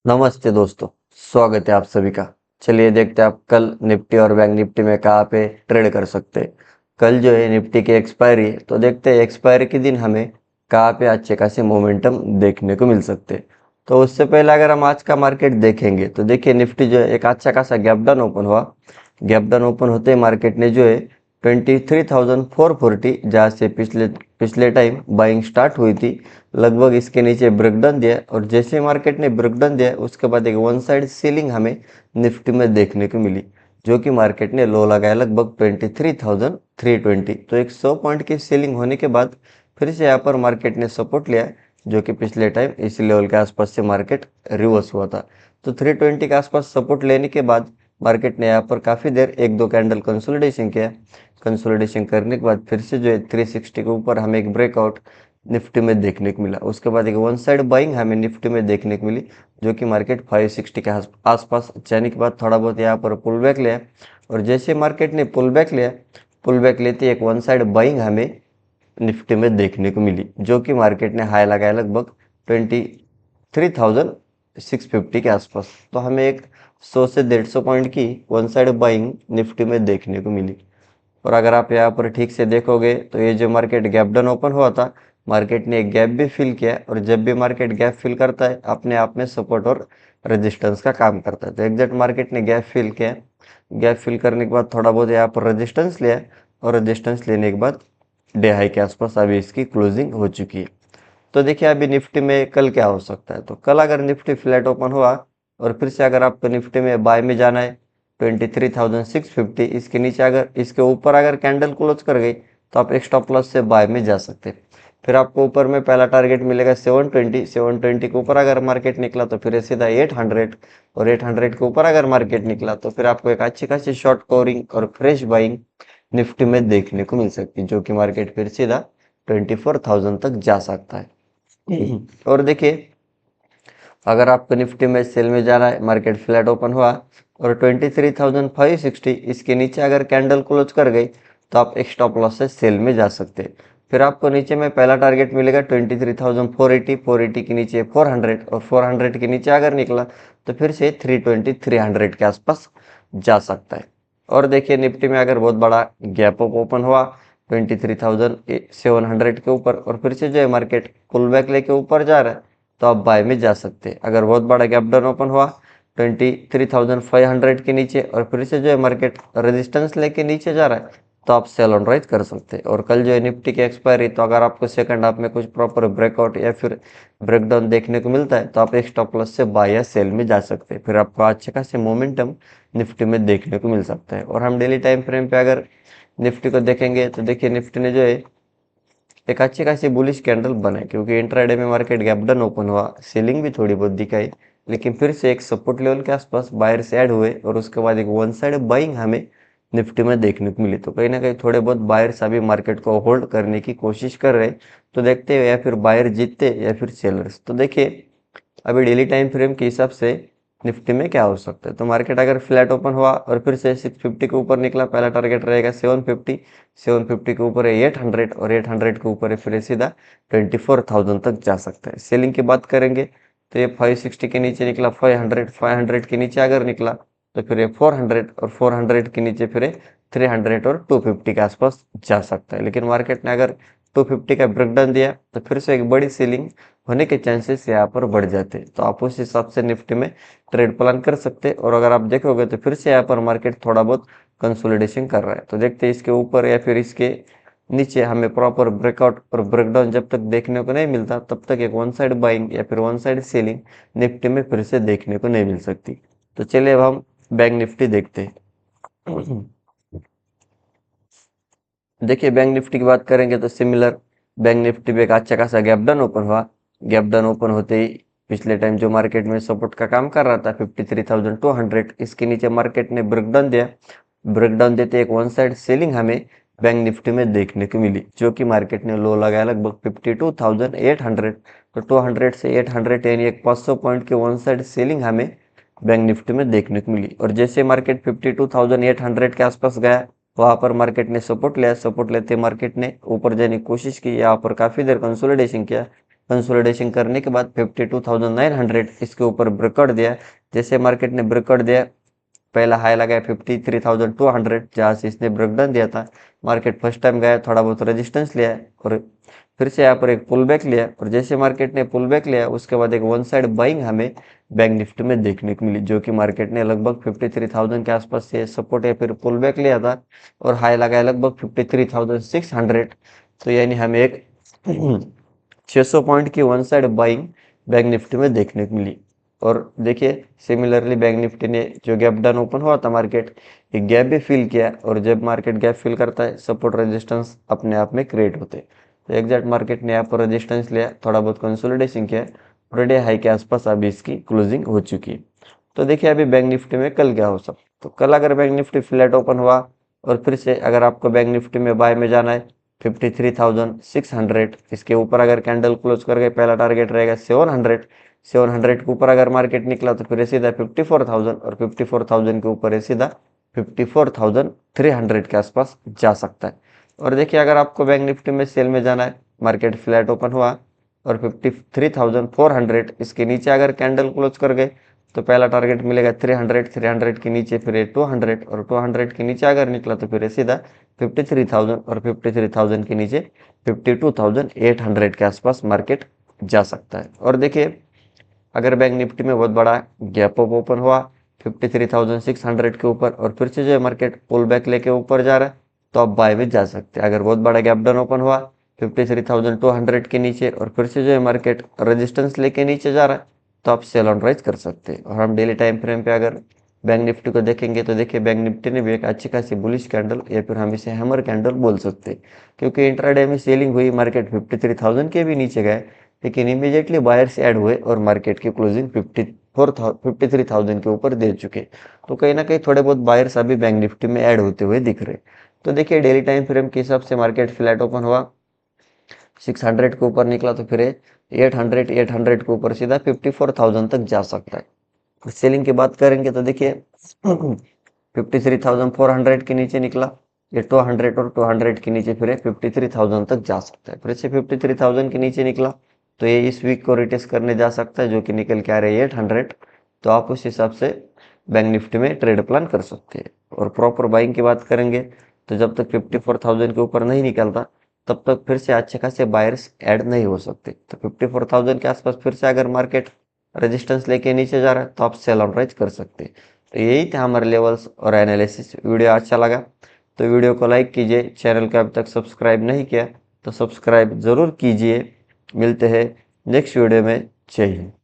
नमस्ते दोस्तों, स्वागत है आप सभी का। चलिए देखते हैं आप कल निफ्टी और बैंक निफ्टी में कहाँ पे ट्रेड कर सकते हैं। कल जो है निफ्टी की एक्सपायरी है, तो देखते हैं एक्सपायरी के दिन हमें कहाँ पे अच्छे खासे मोमेंटम देखने को मिल सकते हैं। तो उससे पहले अगर हम आज का मार्केट देखेंगे तो देखिए निफ्टी जो है एक अच्छा खासा गैप डाउन ओपन हुआ। गैप डाउन ओपन होते ही मार्केट ने जो है 23,440 जहाँ से पिछले पिछले टाइम बाइंग स्टार्ट हुई थी, लगभग इसके नीचे ब्रेकडाउन दिया और जैसे मार्केट ने ब्रेकडाउन दिया उसके बाद एक वन साइड सीलिंग हमें निफ्टी में देखने को मिली, जो कि मार्केट ने लो लगाया लगभग 23,320। तो एक 100 पॉइंट की सीलिंग होने के बाद फिर से यहाँ पर मार्केट ने सपोर्ट लिया, जो कि पिछले टाइम इसी लेवल के आसपास से मार्केट रिवर्स हुआ था। तो 320 के आसपास सपोर्ट लेने के बाद मार्केट ने यहाँ पर काफ़ी देर एक दो कैंडल कंसोलिडेशन किया। कंसोलिडेशन करने के बाद फिर से जो है 360 के ऊपर हमें एक ब्रेकआउट निफ्टी में देखने को मिला। उसके बाद एक वन साइड बाइंग हमें निफ्टी में देखने को मिली, जो कि मार्केट 560 के आसपास जाने के बाद थोड़ा बहुत यहाँ पर पुल बैक लिया और जैसे मार्केट ने पुल बैक लेते एक वन साइड बाइंग हमें निफ्टी में देखने को मिली, जो कि मार्केट ने हाई लगाया लगभग 23,650 के आसपास। तो हमें एक 100 से 150 पॉइंट की वन साइड बाइंग निफ्टी में देखने को मिली। और अगर आप यहाँ पर ठीक से देखोगे तो ये जो मार्केट गैप डाउन ओपन हुआ था, मार्केट ने एक गैप भी फिल किया और जब भी मार्केट गैप फिल करता है अपने आप में सपोर्ट और रेजिस्टेंस का काम करता है। तो एग्जैक्ट मार्केट ने गैप फिल किया, गैप फिल करने के बाद थोड़ा बहुत यहाँ पर रेजिस्टेंस लिया और रेजिस्टेंस लेने के बाद डे हाई के आसपास अभी इसकी क्लोजिंग हो चुकी है। तो देखिए अभी निफ्टी में कल क्या हो सकता है। तो कल अगर निफ्टी फ्लैट ओपन हुआ और फिर से अगर आपको निफ्टी में बाय में जाना है 23,650, इसके नीचे अगर इसके ऊपर अगर कैंडल क्लोज कर गई तो आप एक स्टॉप लॉस से बाय में जा सकते हैं। फिर आपको ऊपर में पहला टारगेट मिलेगा 720 के ऊपर अगर मार्केट निकला तो फिर सीधा 800 और 800 के ऊपर अगर मार्केट निकला तो फिर आपको एक अच्छी खासी शॉर्ट कवरिंग और फ्रेश बाइंग निफ्टी में देखने को मिल सकती है, जो कि मार्केट फिर सीधा 24,000 तक जा सकता है। और देखिए अगर आपको निफ्टी में सेल में जाना है, मार्केट फ्लैट ओपन हुआ और 23,560 इसके नीचे अगर कैंडल क्लोज कर गई तो आप एक स्टॉप लॉस से सेल में जा सकते हैं। फिर आपको नीचे में पहला टारगेट मिलेगा 23,480, 480 के नीचे 400 और 400 के नीचे अगर निकला तो फिर से 320, 300 के आसपास जा सकता है। और देखिए निफ्टी में अगर बहुत बड़ा गैप अप ओपन हुआ 23,700 के ऊपर और फिर से जो है मार्केट पुल बैक लेके ऊपर जा रहा है तो आप बाय में जा सकते हैं। अगर बहुत बड़ा गैप डाउन ओपन हुआ 23,500 के नीचे और फिर से जो है मार्केट रेजिस्टेंस लेके नीचे जा रहा है तो आप सेल ऑन राइज कर सकते हैं। और कल जो है निफ्टी की एक्सपायरी, तो अगर आपको सेकंड हाफ में कुछ प्रॉपर ब्रेकआउट या फिर ब्रेकडाउन देखने को मिलता है तो आप एक स्टॉप लॉस से बाय या सेल में जा सकते हैं। फिर आपको अच्छे खासे मोमेंटम निफ्टी में देखने को मिल सकता है। और हम डेली टाइम फ्रेम पे अगर निफ्टी को देखेंगे तो देखिए निफ्टी ने जो है एक अच्छी खासी बुलिश कैंडल बनाई, क्योंकि इंट्राडे में मार्केट गैप डाउन ओपन हुआ, सेलिंग भी थोड़ी बहुत दिखाई, लेकिन फिर से एक सपोर्ट लेवल के आसपास बायर्स ऐड हुए और उसके बाद एक वन साइड बाइंग हमें निफ्टी में देखने को मिली। तो कहीं ना कहीं थोड़े बहुत बायर्स अभी मार्केट को होल्ड करने की कोशिश कर रहे हैं। तो देखते हैं या फिर बायर जीतते या फिर सेलर्स। तो देखिए अभी डेली टाइम फ्रेम के हिसाब से निफ्टी में क्या हो सकता है। तो मार्केट अगर फ्लैट ओपन हुआ और फिर से 650 के ऊपर निकला, पहला टारगेट रहेगा 750, 750 के ऊपर है 800 और 800 के ऊपर है फिर सीधा 24,000 तक जा सकता है। सेलिंग की बात करेंगे तो ये 560 के नीचे निकला 500, 500 के नीचे अगर निकला तो फिर ये 400 और 400 के नीचे फिर 300 और 250 के आसपास जा सकता है। लेकिन मार्केट ने अगर 250 का ब्रेकडाउन दिया तो फिर से एक बड़ी सेलिंग होने के चांसेस यहाँ पर बढ़ जाते हैं। तो आप उस हिसाब से निफ्टी में ट्रेड प्लान कर सकते हैं। और अगर आप देखोगे तो फिर से यहाँ पर मार्केट थोड़ा बहुत कंसोलिडेशन कर रहा है। तो देखते हैं इसके ऊपर या फिर इसके नीचे हमें प्रॉपर ब्रेकआउट और ब्रेकडाउन जब तक देखने को नहीं मिलता तब तक एक वन साइड बाइंग या फिर वन साइड सेलिंग निफ्टी में फिर से देखने को नहीं मिल सकती। तो चलिए अब हम बैंक निफ्टी देखते हैं। देखिए बैंक निफ्टी की बात करेंगे तो सिमिलर बैंक निफ्टी पे एक अच्छा खासा गैप डाउन ओपन हुआ। गैप डाउन ओपन होते ही पिछले टाइम जो मार्केट में सपोर्ट का काम कर रहा था 53,200, इसके नीचे मार्केट ने ब्रेकडाउन दिया। ब्रेकडाउन देते एक वन साइड सेलिंग हमें बैंक निफ्टी में देखने को मिली, जो कि मार्केट ने लो लगाया लगभग 52,800। तो 200 से 800 यानी एक 500 पॉइंट की वन साइड सेलिंग हमें बैंक निफ्टी में देखने को मिली। और जैसे मार्केट 52,800 के आसपास गया वहां पर मार्केट ने सपोर्ट लिया। सपोर्ट लेते मार्केट ने ऊपर जाने की कोशिश की, यहाँ पर काफी देर कंसोलिडेशन किया। कंसोलिडेशन करने के बाद 52,900 इसके ऊपर ब्रेकआउट दिया। जैसे मार्केट ने ब्रेकआउट दिया, पहला हाई लगाया 53,200, जहाँ से इसने ब्रेकडाउन दिया था। मार्केट फर्स्ट टाइम गया, थोड़ा बहुत रेजिस्टेंस लिया और फिर से यहाँ पर एक पुल बैक लिया। और जैसे मार्केट ने पुल बैक लिया, उसके बाद एक वन साइड बाइंग हमें बैंक निफ्टी में देखने को मिली, जो कि मार्केट ने लगभग 53,000 के आसपास से सपोर्ट या फिर पुल बैक लिया था और हाई लगाया लगभग 53,600। तो यानी हमें एक 600 पॉइंट की one side buying bank Nifty में देखने को मिली। और देखिए सिमिलरली बैंक निफ्टी ने जो गैप डाउन ओपन हुआ था मार्केट, एक गैप भी फिल किया। और जब मार्केट गैप फिल करता है, सपोर्ट रेजिस्टेंस अपने आप में क्रिएट होते हैं। तो एग्जैक्ट मार्केट ने यहाँ पर रेजिस्टेंस लिया, थोड़ा बहुत कंसोलिडेशन किया, फ्राइडे हाई के आसपास अभी इसकी क्लोजिंग हो चुकी है। तो देखिए अभी बैंक निफ्टी में कल क्या हो सकता। तो कल अगर बैंक निफ्टी फ्लैट ओपन हुआ और फिर से अगर आपको बैंक निफ्टी में बाय में जाना है 53,600, इसके ऊपर अगर कैंडल क्लोज कर गए, पहला टारगेट रहेगा 700 के ऊपर अगर मार्केट निकला तो फिर सीधा 54,000 और 54,000 के ऊपर है सीधा 54,300 के आसपास जा सकता है। और देखिए अगर आपको बैंक निफ्टी में सेल में जाना है, मार्केट फ्लैट ओपन हुआ और 53,400 इसके नीचे अगर कैंडल क्लोज कर गए तो पहला टारगेट मिलेगा 300 के नीचे फिर 200 और 200 के नीचे अगर निकला तो फिर सीधा 53,000 और 53,000 के नीचे 52,800 के आसपास मार्केट जा सकता है। और देखिए अगर बैंक निफ्टी में बहुत बड़ा गैप अप ओपन हुआ 53,600 के ऊपर और फिर से जो है मार्केट पुल बैक लेके ऊपर जा रहा है, तो आप बाय में जा सकते हैं। अगर बहुत बड़ा गैप डाउन ओपन हुआ 53,200 के नीचे और फिर से जो है मार्केट रेजिस्टेंस लेके नीचे जा रहा है, तो आप सेल ऑन राइज कर सकते हैं। और हम डेली टाइम फ्रेम पे अगर बैंक निफ्टी को देखेंगे तो देखिए बैंक निफ्टी ने भी एक अच्छी खासी बुलिश कैंडल या फिर हम इसे हैमर कैंडल बोल सकते हैं, क्योंकि इंट्राडे में सेलिंग हुई, मार्केट 53,000 के भी नीचे गए, लेकिन इमीडिएटली बायर्स ऐड हुए और मार्केट की क्लोजिंग 53,000 के ऊपर दे चुके। तो कहीं ना कहीं थोड़े बहुत बायर्स अभी बैंक निफ्टी में ऐड होते हुए दिख रहे। तो देखिए डेली टाइम फ्रेम के हिसाब से मार्केट फ्लैट ओपन हुआ, 600 के ऊपर निकला तो फिर 800 के ऊपर सीधा 54,000 तक जा सकता है। सेलिंग की बात करेंगे तो देखिए 53,400 के नीचे निकला, ये 200 और 200 के नीचे फिर 53,000 तक जा सकता है। फिर से 53,000 के नीचे निकला तो ये इस वीक को रिटेस्ट करने जा सकता है, जो कि निकल के आ रहे हैं 800। तो आप उस हिसाब से बैंक निफ्टी में ट्रेड प्लान कर सकते हैं। और प्रॉपर बाइंग की बात करेंगे तो जब तक 54,000 के ऊपर नहीं निकलता तब तक फिर से अच्छे खासे बायर्स ऐड नहीं हो सकते। तो 54,000 के आसपास फिर से अगर मार्केट रेजिस्टेंस लेके नीचे जा रहा है तो आप सेल ऑन राइज कर सकते हैं। तो यही थे हमारे लेवल्स और एनालिसिस। वीडियो अच्छा लगा तो वीडियो को लाइक कीजिए, चैनल को अभी तक सब्सक्राइब नहीं किया तो सब्सक्राइब ज़रूर कीजिए। मिलते हैं नेक्स्ट वीडियो में। जय हिंद।